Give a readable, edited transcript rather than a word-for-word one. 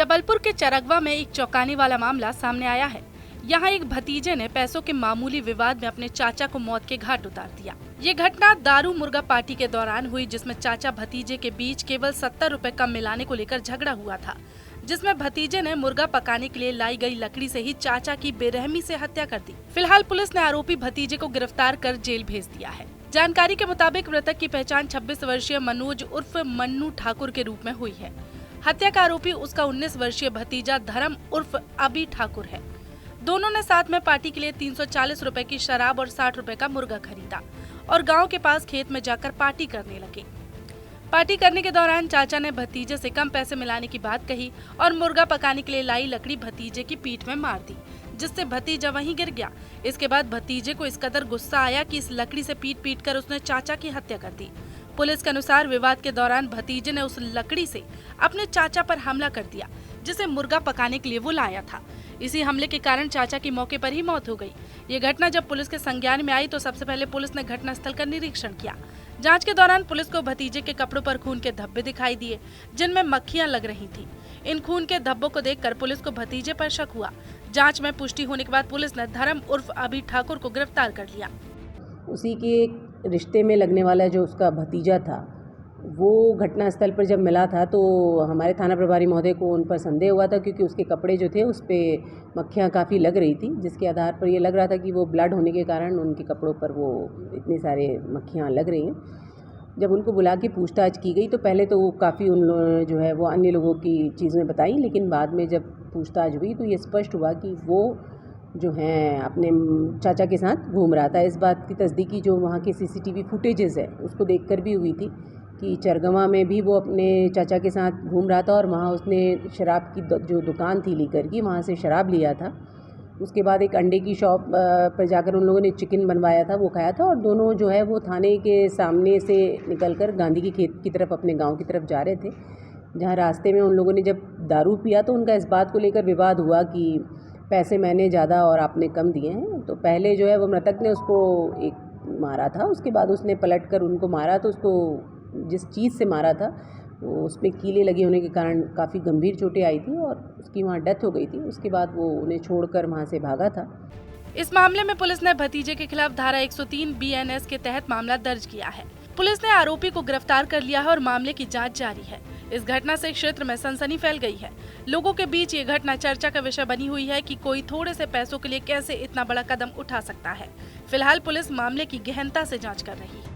जबलपुर के चरगवा में एक चौंकाने वाला मामला सामने आया है। यहाँ एक भतीजे ने पैसों के मामूली विवाद में अपने चाचा को मौत के घाट उतार दिया। ये घटना दारू मुर्गा पार्टी के दौरान हुई, जिसमें चाचा भतीजे के बीच केवल 70 रुपए कम मिलाने को लेकर झगड़ा हुआ था, जिसमें भतीजे ने मुर्गा पकाने के लिए लाई गई लकड़ी से ही चाचा की बेरहमी से हत्या कर दी। फिलहाल पुलिस ने आरोपी भतीजे को गिरफ्तार कर जेल भेज दिया है। जानकारी के मुताबिक मृतक की पहचान 26 वर्षीय मनोज उर्फ मन्नू ठाकुर के रूप में हुई है। हत्या का आरोपी उसका 19 वर्षीय भतीजा धर्म उर्फ अभी ठाकुर है। दोनों ने साथ में पार्टी के लिए 340 रुपए की शराब और 60 रुपए का मुर्गा खरीदा और गांव के पास खेत में जाकर पार्टी करने लगे। पार्टी करने के दौरान चाचा ने भतीजे से कम पैसे मिलाने की बात कही और मुर्गा पकाने के लिए लाई लकड़ी भतीजे की पीठ में मार दी, जिससे भतीजा वहीं गिर गया। इसके बाद भतीजे को इस कदर गुस्सा आया कि इस लकड़ी से पीट कर उसने चाचा की हत्या कर दी। पुलिस के अनुसार विवाद के दौरान भतीजे ने उस लकड़ी से अपने चाचा पर हमला कर दिया, जिसे मुर्गा पकाने के लिए वो लाया था। इसी हमले के कारण चाचा की मौके पर ही मौत हो गई। ये घटना जब पुलिस के संज्ञान में आई तो सबसे पहले पुलिस ने घटनास्थल का निरीक्षण किया। जांच के दौरान पुलिस को भतीजे के कपड़ों पर खून के धब्बे दिखाई दिए, जिनमें मक्खियां लग रही थीं। इन खून के धब्बों को देखकर पुलिस को भतीजे पर शक हुआ। जांच में पुष्टि होने के बाद पुलिस ने धर्म उर्फ अभी ठाकुर को गिरफ्तार कर लिया। उसी के रिश्ते में लगने वाला जो उसका भतीजा था, वो घटनास्थल पर जब मिला था तो हमारे थाना प्रभारी महोदय को उन पर संदेह हुआ था, क्योंकि उसके कपड़े जो थे उस पर मक्खियाँ काफ़ी लग रही थी, जिसके आधार पर ये लग रहा था कि वो ब्लड होने के कारण उनके कपड़ों पर वो इतनी सारे मक्खियाँ लग रही हैं। जब उनको बुला के पूछताछ की गई तो पहले तो वो काफ़ी उन जो है वो अन्य लोगों की चीज़ें बताई, लेकिन बाद में जब पूछताछ हुई तो ये स्पष्ट हुआ कि वो जो हैं अपने चाचा के साथ घूम रहा था। इस बात की तस्दीकी जो वहाँ के सीसीटीवी फुटेजेस है उसको देखकर भी हुई थी कि चरगवा में भी वो अपने चाचा के साथ घूम रहा था और वहाँ उसने शराब की जो दुकान थी लीकर की, वहाँ से शराब लिया था। उसके बाद एक अंडे की शॉप पर जाकर उन लोगों ने चिकन बनवाया था, वो खाया था, और दोनों जो है वो थाने के सामने से निकलकर गांधी की खेत की तरफ अपने गांव की तरफ जा रहे थे। जहाँ रास्ते में उन लोगों ने जब दारू पिया तो उनका इस बात को लेकर विवाद हुआ कि पैसे मैंने ज़्यादा और आपने कम दिए हैं। तो पहले जो है वो मृतक ने उसको एक मारा था, उसके बाद उसने पलट कर उनको मारा, तो उसको जिस चीज़ से मारा था वो उसमें कीले लगे होने के कारण काफ़ी गंभीर चोटें आई थी और उसकी वहाँ डेथ हो गई थी। उसके बाद वो उन्हें छोड़कर वहाँ से भागा था। इस मामले में पुलिस ने भतीजे के खिलाफ धारा 103 BNS के तहत मामला दर्ज किया है। पुलिस ने आरोपी को गिरफ्तार कर लिया है और मामले की जांच जारी है। इस घटना से क्षेत्र में सनसनी फैल गई है। लोगों के बीच ये घटना चर्चा का विषय बनी हुई है कि कोई थोड़े से पैसों के लिए कैसे इतना बड़ा कदम उठा सकता है। फिलहाल पुलिस मामले की गहनता से जांच कर रही है।